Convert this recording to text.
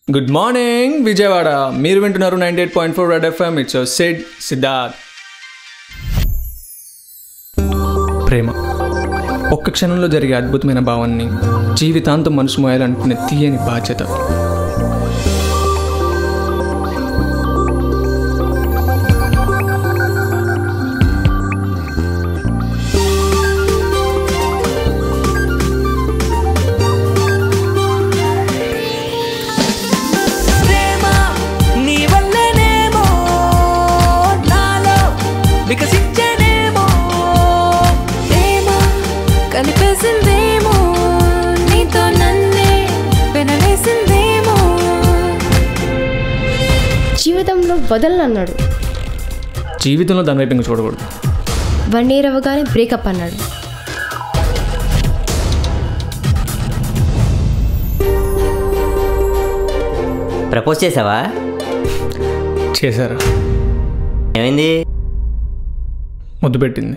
Good morning Vijayawada. మీరు వింటున్నారు 98.4 red FM. It's Sid Siddharth. ప్రేమ ఒక్క క్షణంలో జరిగే అద్భుతమైన భావాన్ని జీవితాంతం మనసు మోయాలనుకునే తీయని బాధ్యత. జీవితంలో వదలనన్నాడు. జీవితంలో దాని వైపు ఇంకా చూడకూడదు. 1 year అవ్వగానే బ్రేకప్ అన్నాడు. ప్రపోజ్ చేసావా? చేశారా? ఏమైంది? ముద్దు పెట్టింది.